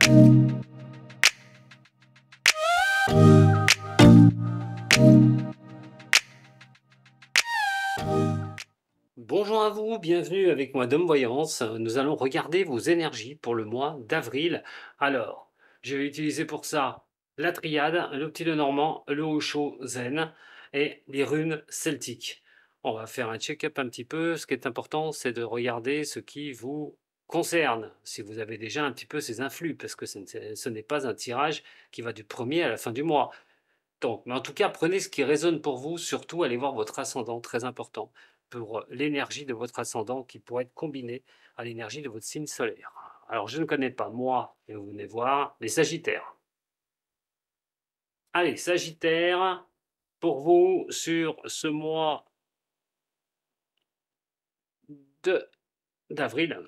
Bonjour à vous, bienvenue avec moi Dom Voyance. Nous allons regarder vos énergies pour le mois d'avril. Alors, je vais utiliser pour ça la triade, le petit Lenormand, le Osho Zen et les runes celtiques. On va faire un check-up un petit peu. Ce qui est important, c'est de regarder ce qui vous concerne, si vous avez déjà un petit peu ces influx, parce que ce n'est pas un tirage qui va du 1er à la fin du mois. Donc, mais en tout cas, prenez ce qui résonne pour vous, surtout allez voir votre ascendant, très important, pour l'énergie de votre ascendant qui pourrait être combinée à l'énergie de votre signe solaire. Alors, je ne connais pas, moi, et vous venez voir, les Sagittaires. Allez, Sagittaire, pour vous, sur ce mois d'avril,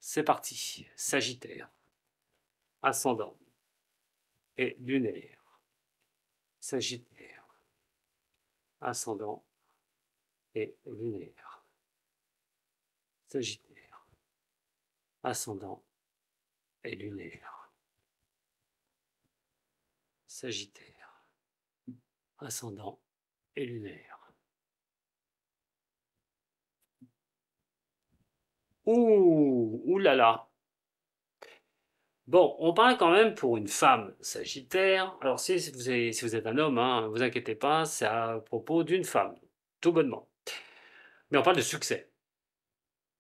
c'est parti. Sagittaire, ascendant et lunaire. Sagittaire, ascendant et lunaire. Sagittaire, ascendant et lunaire. Sagittaire, ascendant et lunaire. Ouh là là. Bon, on parle quand même pour une femme Sagittaire. Alors si vous êtes un homme, hein, ne vous inquiétez pas, c'est à propos d'une femme, tout bonnement. Mais on parle de succès,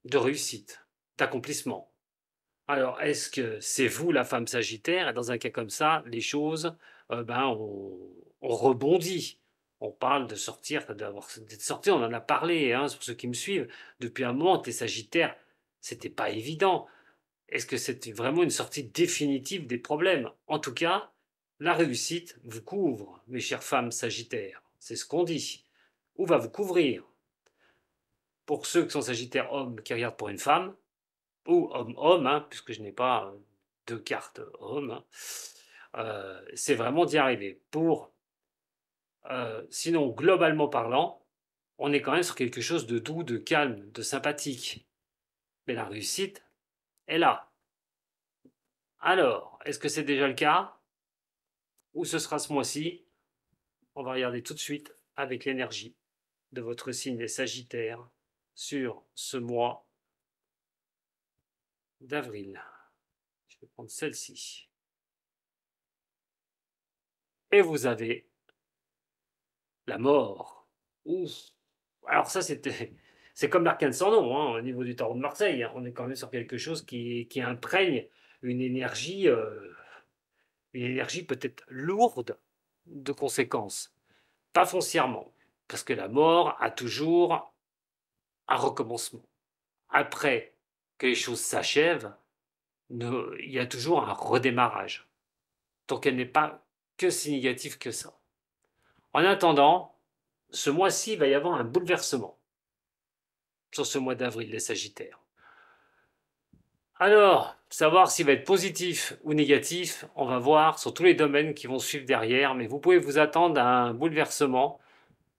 de réussite, d'accomplissement. Alors, est-ce que c'est vous la femme Sagittaire? Et dans un cas comme ça, les choses, on rebondit. On parle de sortir, d'être sorti, on en a parlé, hein, pour ceux qui me suivent. Depuis un moment, t'es Sagittaire, c'était pas évident. Est-ce que c'était vraiment une sortie définitive des problèmes? En tout cas, la réussite vous couvre, mes chères femmes Sagittaires. C'est ce qu'on dit. Ou va vous couvrir. Pour ceux qui sont Sagittaires hommes qui regardent pour une femme, ou homme-homme, hein, puisque je n'ai pas deux cartes homme, hein, c'est vraiment d'y arriver. Sinon, globalement parlant, on est quand même sur quelque chose de doux, de calme, de sympathique. Mais la réussite est là. Alors, est-ce que c'est déjà le cas? Ou ce sera ce mois-ci? On va regarder tout de suite avec l'énergie de votre signe des Sagittaires sur ce mois d'avril. Je vais prendre celle-ci. Et vous avez la mort. Ouf. Alors ça, c'est comme l'arcane sans nom, hein, au niveau du tarot de Marseille. Hein. On est quand même sur quelque chose qui imprègne une énergie, euh, une énergie peut-être lourde de conséquences. Pas foncièrement, parce que la mort a toujours un recommencement. Après que les choses s'achèvent, il y a toujours un redémarrage. Donc elle n'est pas que si négative que ça. En attendant, ce mois-ci, il va y avoir un bouleversement sur ce mois d'avril, les Sagittaires. Alors, savoir s'il va être positif ou négatif, on va voir sur tous les domaines qui vont suivre derrière, mais vous pouvez vous attendre à un bouleversement.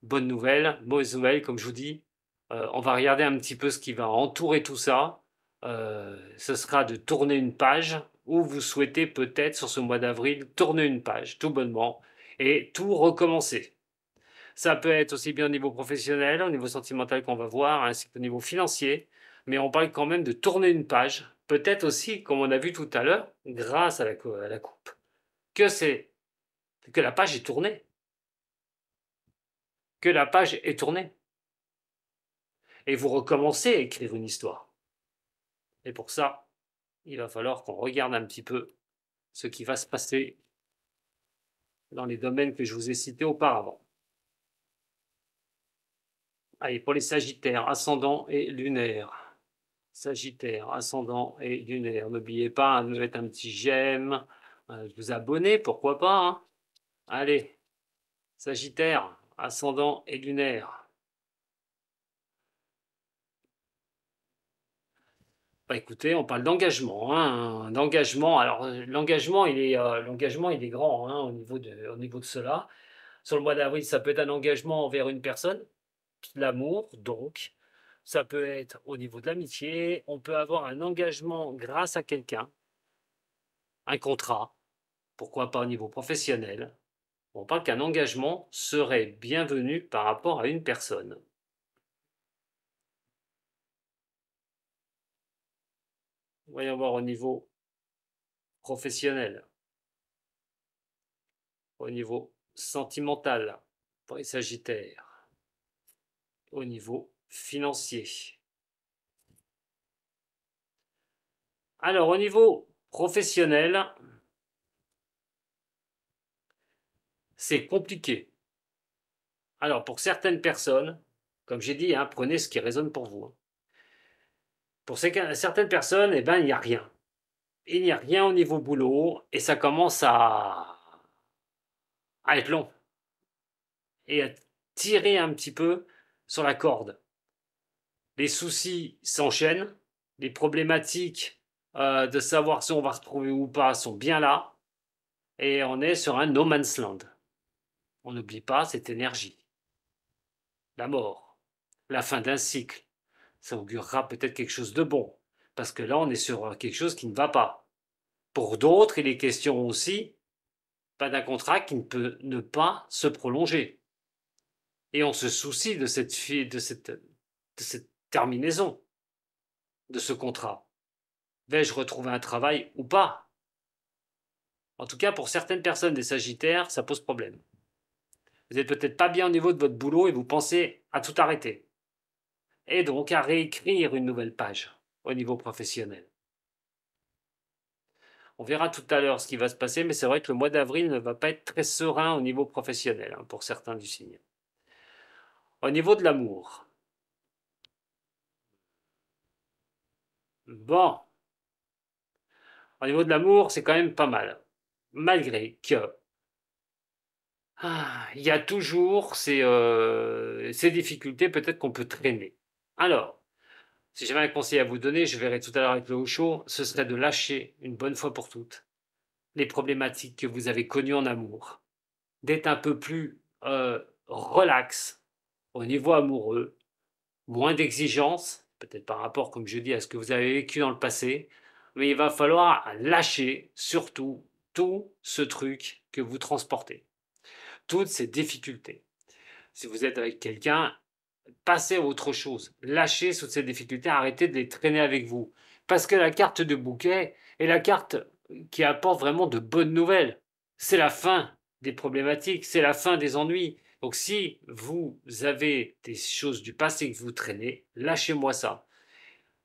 Bonne nouvelle, mauvaise nouvelle, comme je vous dis. On va regarder un petit peu ce qui va entourer tout ça. Ce sera de tourner une page, ou vous souhaitez peut-être sur ce mois d'avril tourner une page, tout bonnement, et tout recommencer. Ça peut être aussi bien au niveau professionnel, au niveau sentimental qu'on va voir, ainsi qu'au niveau financier, mais on parle quand même de tourner une page, peut-être aussi, comme on a vu tout à l'heure, grâce à la coupe, que la page est tournée, que la page est tournée, et vous recommencez à écrire une histoire. Et pour ça, il va falloir qu'on regarde un petit peu ce qui va se passer dans les domaines que je vous ai cités auparavant. Allez, pour les Sagittaires, ascendant et lunaire. Sagittaire, ascendant et lunaire. N'oubliez pas de mettre un petit j'aime, de vous abonner, pourquoi pas. Hein. Allez, Sagittaire, ascendant et lunaire. Bah écoutez, on parle d'engagement. Hein, d'engagement. Alors, l'engagement, il est grand hein, au niveau de cela. Sur le mois d'avril, ça peut être un engagement envers une personne, l'amour, donc. Ça peut être au niveau de l'amitié, on peut avoir un engagement grâce à quelqu'un, un contrat, pourquoi pas au niveau professionnel. On parle qu'un engagement serait bienvenu par rapport à une personne. Voyons voir au niveau professionnel, au niveau sentimental pour les Sagittaires, au niveau financier. Alors, au niveau professionnel, c'est compliqué. Alors, pour certaines personnes, comme j'ai dit, hein, prenez ce qui résonne pour vous. Pour certaines personnes, eh ben, il n'y a rien. Il n'y a rien au niveau boulot et ça commence à être long et à tirer un petit peu sur la corde. Les soucis s'enchaînent, les problématiques de savoir si on va retrouver ou pas sont bien là et on est sur un no man's land. On n'oublie pas cette énergie. La mort, la fin d'un cycle, ça augurera peut-être quelque chose de bon parce que là on est sur quelque chose qui ne va pas. Pour d'autres, il est question aussi pas d'un contrat qui ne peut ne pas se prolonger. Et on se soucie de cette terminaison de ce contrat. Vais-je retrouver un travail ou pas? En tout cas, pour certaines personnes des Sagittaires, ça pose problème. Vous n'êtes peut-être pas bien au niveau de votre boulot et vous pensez à tout arrêter. Et donc à réécrire une nouvelle page au niveau professionnel. On verra tout à l'heure ce qui va se passer, mais c'est vrai que le mois d'avril ne va pas être très serein au niveau professionnel hein, pour certains du signe. Au niveau de l'amour. Bon, au niveau de l'amour, c'est quand même pas mal. Malgré que il y a toujours ces difficultés peut-être qu'on peut traîner. Alors, si j'avais un conseil à vous donner, je verrai tout à l'heure avec le chaud, ce serait de lâcher une bonne fois pour toutes les problématiques que vous avez connues en amour, d'être un peu plus relax au niveau amoureux, moins d'exigences, peut-être par rapport, comme je dis, à ce que vous avez vécu dans le passé, mais il va falloir lâcher surtout tout ce truc que vous transportez, toutes ces difficultés. Si vous êtes avec quelqu'un, passez à autre chose, lâchez toutes ces difficultés, arrêtez de les traîner avec vous. Parce que la carte de bouquet est la carte qui apporte vraiment de bonnes nouvelles. C'est la fin des problématiques, c'est la fin des ennuis. Donc si vous avez des choses du passé que vous traînez, lâchez-moi ça.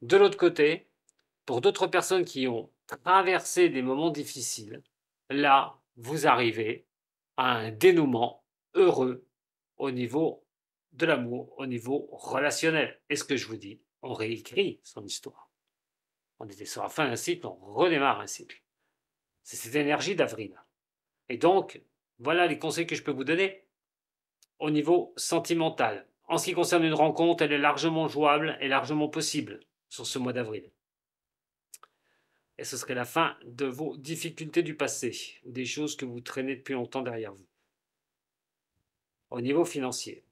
De l'autre côté, pour d'autres personnes qui ont traversé des moments difficiles, là, vous arrivez à un dénouement heureux au niveau de l'amour, au niveau relationnel. Et ce que je vous dis, on réécrit son histoire. On était sur la fin d'un cycle, on redémarre un cycle. C'est cette énergie d'avril. Et donc, voilà les conseils que je peux vous donner au niveau sentimental. En ce qui concerne une rencontre, elle est largement jouable et largement possible sur ce mois d'avril. Et ce serait la fin de vos difficultés du passé, ou des choses que vous traînez depuis longtemps derrière vous. Au niveau financier.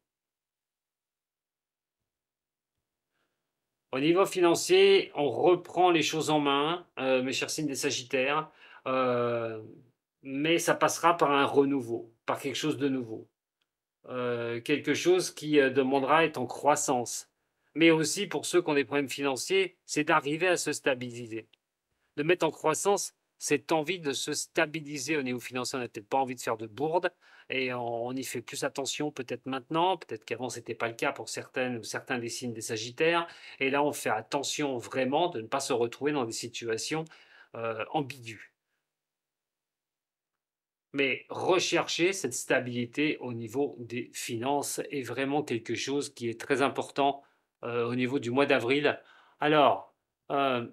Au niveau financier, on reprend les choses en main, mes chers signes des Sagittaires, euh, mais ça passera par un renouveau, par quelque chose de nouveau. Quelque chose qui demandera à être en croissance. Mais aussi pour ceux qui ont des problèmes financiers, c'est d'arriver à se stabiliser. De mettre en croissance cette envie de se stabiliser au niveau financier. On n'a peut-être pas envie de faire de bourde et on y fait plus attention peut-être maintenant, peut-être qu'avant ce n'était pas le cas pour certaines ou certains des signes des Sagittaires. Et là, on fait attention vraiment de ne pas se retrouver dans des situations ambiguës. Mais rechercher cette stabilité au niveau des finances est vraiment quelque chose qui est très important au niveau du mois d'avril. Alors, euh,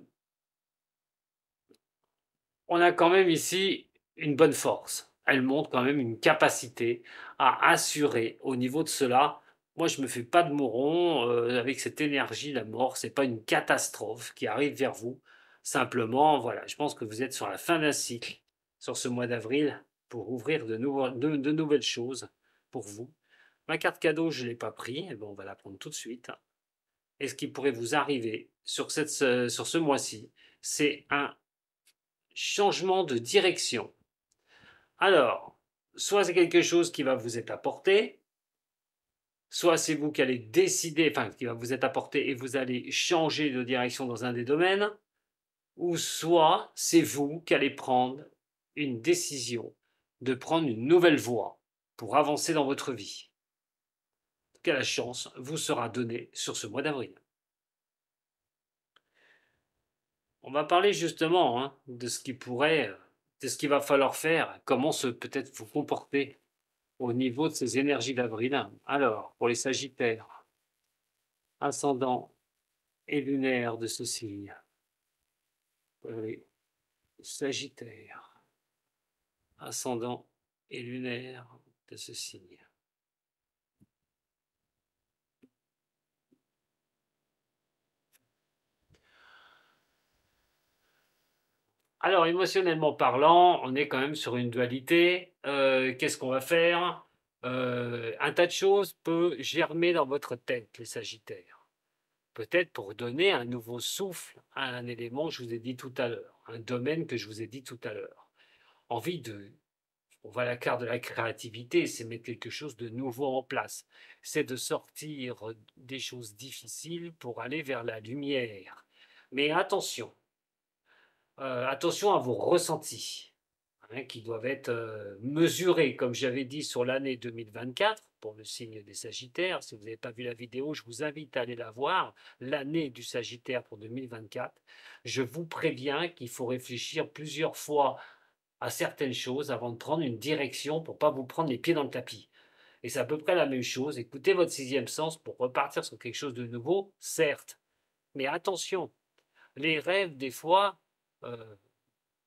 on a quand même ici une bonne force. Elle montre quand même une capacité à assurer au niveau de cela. Moi, je ne me fais pas de mouron avec cette énergie, la mort, ce n'est pas une catastrophe qui arrive vers vous. Simplement, voilà, je pense que vous êtes sur la fin d'un cycle, sur ce mois d'avril, pour ouvrir de nouvelles choses pour vous. Ma carte cadeau, je ne l'ai pas pris, eh ben, on va la prendre tout de suite. et ce qui pourrait vous arriver sur ce mois-ci, c'est un changement de direction. Alors, soit c'est quelque chose qui va vous être apporté, soit c'est vous qui allez décider, enfin, qui va vous être apporté et vous allez changer de direction dans un des domaines, ou soit c'est vous qui allez prendre une décision de prendre une nouvelle voie pour avancer dans votre vie. Quelle chance vous sera donnée sur ce mois d'avril. On va parler justement de ce qui pourrait, de ce qu'il va falloir faire, comment peut-être vous comporter au niveau de ces énergies d'avril. Alors, pour les Sagittaires, ascendant et lunaire de ce signe. Les Sagittaires, ascendant et lunaire de ce signe. Alors, émotionnellement parlant, on est quand même sur une dualité. Qu'est-ce qu'on va faire? Un tas de choses peut germer dans votre tête, les Sagittaires. Peut-être pour donner un nouveau souffle à un élément que je vous ai dit tout à l'heure, un domaine que je vous ai dit tout à l'heure. Envie de, on va à la carte de la créativité, c'est mettre quelque chose de nouveau en place. C'est de sortir des choses difficiles pour aller vers la lumière. Mais attention, attention à vos ressentis, qui doivent être mesurés, comme j'avais dit sur l'année 2024, pour le signe des Sagittaires. Si vous n'avez pas vu la vidéo, je vous invite à aller la voir, l'année du Sagittaire pour 2024. Je vous préviens qu'il faut réfléchir plusieurs fois à certaines choses avant de prendre une direction pour ne pas vous prendre les pieds dans le tapis. Et c'est à peu près la même chose. Écoutez votre sixième sens pour repartir sur quelque chose de nouveau, certes. Mais attention, les rêves, des fois, euh,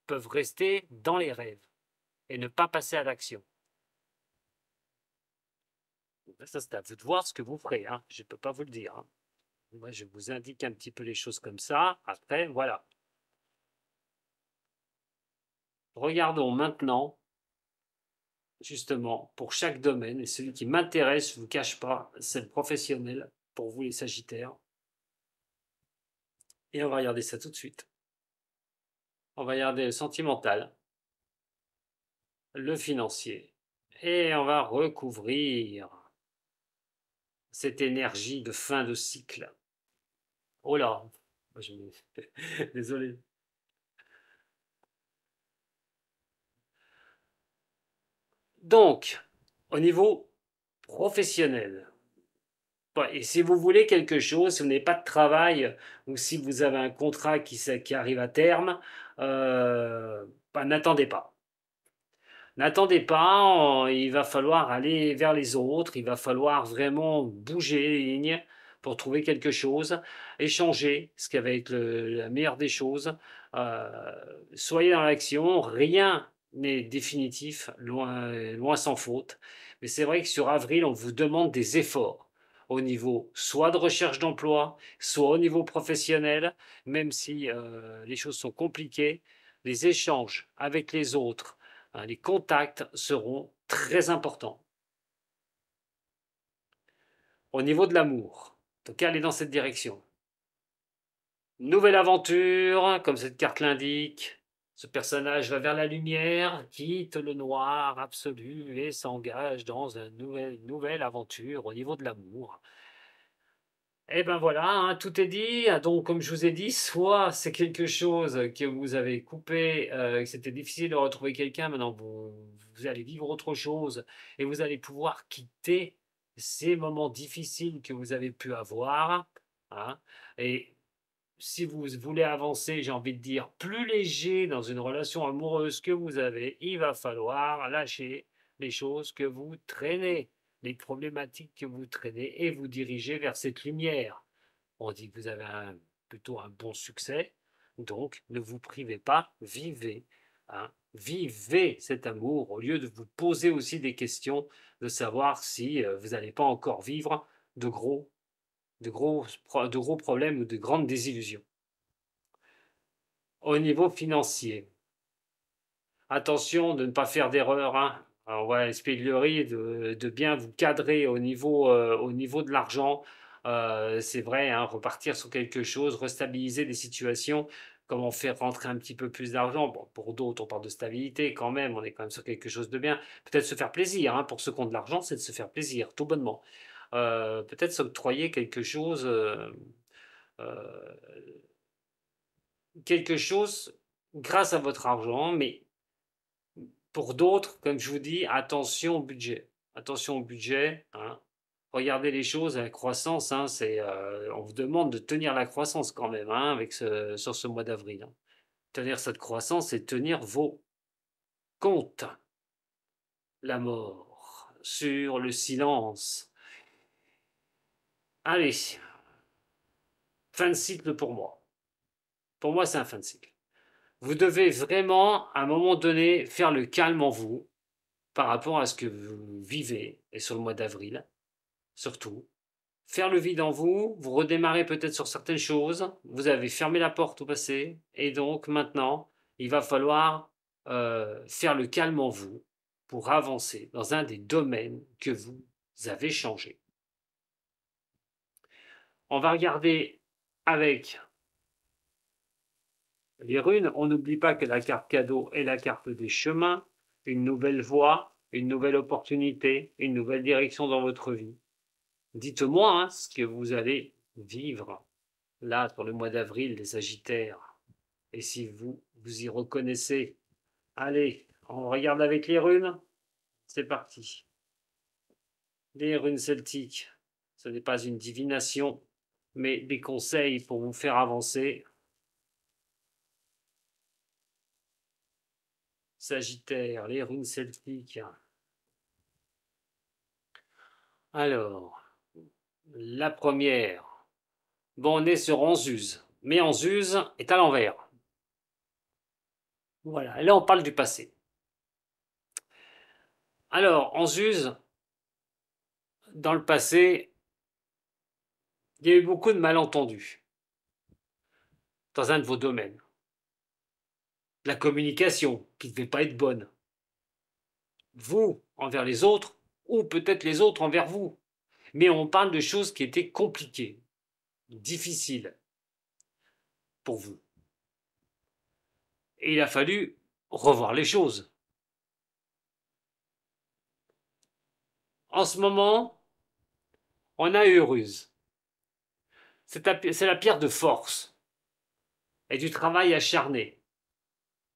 peuvent rester dans les rêves et ne pas passer à l'action. Ça, c'est à vous de voir ce que vous ferez. Je ne peux pas vous le dire. Moi, je vous indique un petit peu les choses comme ça. Après, voilà. Regardons maintenant, justement, pour chaque domaine, et celui qui m'intéresse, je ne vous cache pas, c'est le professionnel, pour vous les Sagittaires. Et on va regarder ça tout de suite. On va regarder le sentimental, le financier, et on va recouvrir cette énergie de fin de cycle. Oh là, désolé. Donc, au niveau professionnel, et si vous voulez quelque chose, si vous n'avez pas de travail ou si vous avez un contrat qui arrive à terme, n'attendez pas. N'attendez pas, il va falloir aller vers les autres, il va falloir vraiment bouger les lignes pour trouver quelque chose, échanger, ce qui va être la meilleure des choses. Soyez dans l'action, rien n'est définitif, loin, loin s'en faute. Mais c'est vrai que sur avril, on vous demande des efforts au niveau soit de recherche d'emploi, soit au niveau professionnel, même si les choses sont compliquées, les échanges avec les autres, les contacts seront très importants. Au niveau de l'amour, donc allez dans cette direction. Nouvelle aventure, comme cette carte l'indique. Ce personnage va vers la lumière, quitte le noir absolu et s'engage dans une nouvelle aventure au niveau de l'amour. Et ben voilà, tout est dit. Donc, comme je vous ai dit, soit c'est quelque chose que vous avez coupé, que c'était difficile de retrouver quelqu'un, maintenant vous allez vivre autre chose et vous allez pouvoir quitter ces moments difficiles que vous avez pu avoir. Et si vous voulez avancer, j'ai envie de dire, plus léger dans une relation amoureuse que vous avez, il va falloir lâcher les choses que vous traînez, les problématiques que vous traînez et vous diriger vers cette lumière. On dit que vous avez plutôt un bon succès, donc ne vous privez pas, vivez. Vivez cet amour au lieu de vous poser aussi des questions de savoir si vous n'allez pas encore vivre de gros problèmes ou de grandes désillusions. Au niveau financier, attention de ne pas faire d'erreur. On va espièglerie de bien vous cadrer au niveau de l'argent. C'est vrai, hein, repartir sur quelque chose, restabiliser des situations, comment faire rentrer un petit peu plus d'argent. Bon, pour d'autres, on parle de stabilité quand même, on est quand même sur quelque chose de bien. Peut-être se faire plaisir, hein, pour ceux qui ont de l'argent, c'est de se faire plaisir, tout bonnement. Peut-être s'octroyer euh, quelque chose grâce à votre argent, mais pour d'autres, comme je vous dis, attention au budget. Attention au budget, hein. Regardez les choses, la croissance, hein, on vous demande de tenir la croissance quand même, hein, sur ce mois d'avril, hein. Tenir cette croissance et tenir vos comptes. La mort sur le silence. Allez, fin de cycle pour moi. Pour moi, c'est un fin de cycle. Vous devez vraiment, à un moment donné, faire le calme en vous par rapport à ce que vous vivez, et sur le mois d'avril, surtout. Faire le vide en vous, vous redémarrez peut-être sur certaines choses, vous avez fermé la porte au passé, et donc maintenant, il va falloir faire le calme en vous pour avancer dans un des domaines que vous avez changé. On va regarder avec les runes. On n'oublie pas que la carte cadeau est la carte des chemins, une nouvelle voie, une nouvelle opportunité, une nouvelle direction dans votre vie. Dites-moi, hein, ce que vous allez vivre là pour le mois d'avril, les Sagittaires. Et si vous vous y reconnaissez, allez, on regarde avec les runes. C'est parti. Les runes celtiques, ce n'est pas une divination, mais des conseils pour vous faire avancer. Sagittaire, les runes celtiques. Alors, la première. Bon, on est sur Anzuse, mais Anzuse est à l'envers. Voilà, là on parle du passé. Alors, Anzuse, dans le passé, il y a eu beaucoup de malentendus dans un de vos domaines. La communication qui ne devait pas être bonne. Vous envers les autres, ou peut-être les autres envers vous. Mais on parle de choses qui étaient compliquées, difficiles pour vous. Et il a fallu revoir les choses. En ce moment, on a Heureuse. C'est la pierre de force et du travail acharné,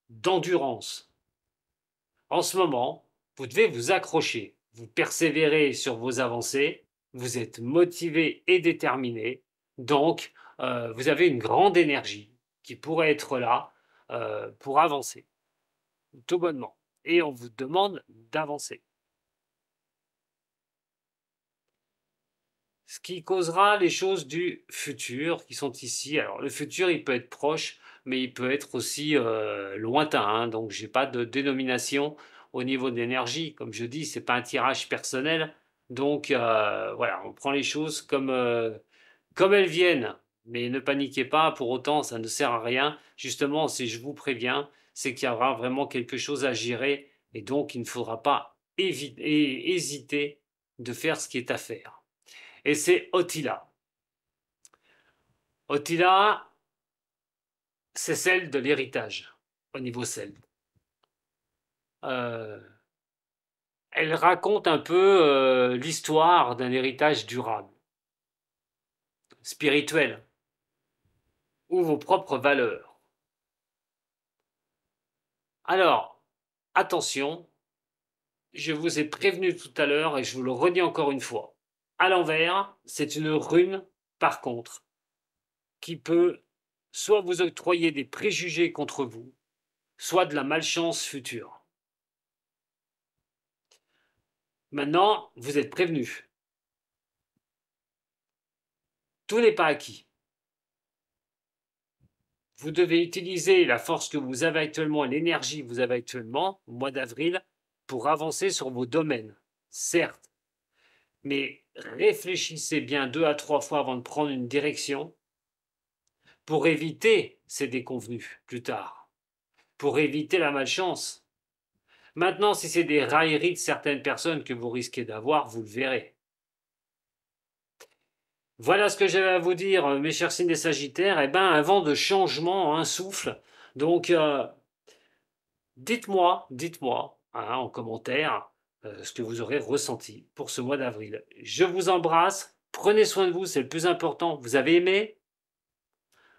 d'endurance. En ce moment, vous devez vous accrocher, vous persévérez sur vos avancées, vous êtes motivé et déterminé, donc vous avez une grande énergie qui pourrait être là pour avancer, tout bonnement. Et on vous demande d'avancer. Ce qui causera les choses du futur qui sont ici. Alors le futur, il peut être proche, mais il peut être aussi lointain, hein. Donc j'ai pas de dénomination au niveau de l'énergie. Comme je dis, c'est pas un tirage personnel. Donc voilà, on prend les choses comme elles viennent. Mais ne paniquez pas, pour autant, ça ne sert à rien. Justement, si je vous préviens, c'est qu'il y aura vraiment quelque chose à gérer. Et donc, il ne faudra pas hésiter de faire ce qui est à faire. Et c'est Otila. Otila, c'est celle de l'héritage au niveau celte. Elle raconte un peu l'histoire d'un héritage durable, spirituel, ou vos propres valeurs. Alors, attention, je vous ai prévenu tout à l'heure et je vous le redis encore une fois. À l'envers, c'est une rune, par contre, qui peut soit vous octroyer des préjugés contre vous, soit de la malchance future. Maintenant, vous êtes prévenus. Tout n'est pas acquis. Vous devez utiliser la force que vous avez actuellement et l'énergie que vous avez actuellement, au mois d'avril, pour avancer sur vos domaines. Certes, mais réfléchissez bien 2 à 3 fois avant de prendre une direction pour éviter ces déconvenus plus tard, pour éviter la malchance. Maintenant, si c'est des railleries de certaines personnes que vous risquez d'avoir, vous le verrez. Voilà ce que j'avais à vous dire, mes chers signes des Sagittaires. Eh ben, un vent de changement, un souffle. Donc, dites-moi hein, en commentaire ce que vous aurez ressenti pour ce mois d'avril. Je vous embrasse. Prenez soin de vous, c'est le plus important. Vous avez aimé?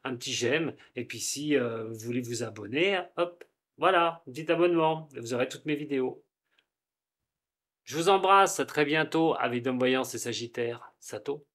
Un petit j'aime. Et puis si vous voulez vous abonner, hop, voilà, un petit abonnement. Vous aurez toutes mes vidéos. Je vous embrasse, à très bientôt avec Dom Voyance et Sagittaire. Sato.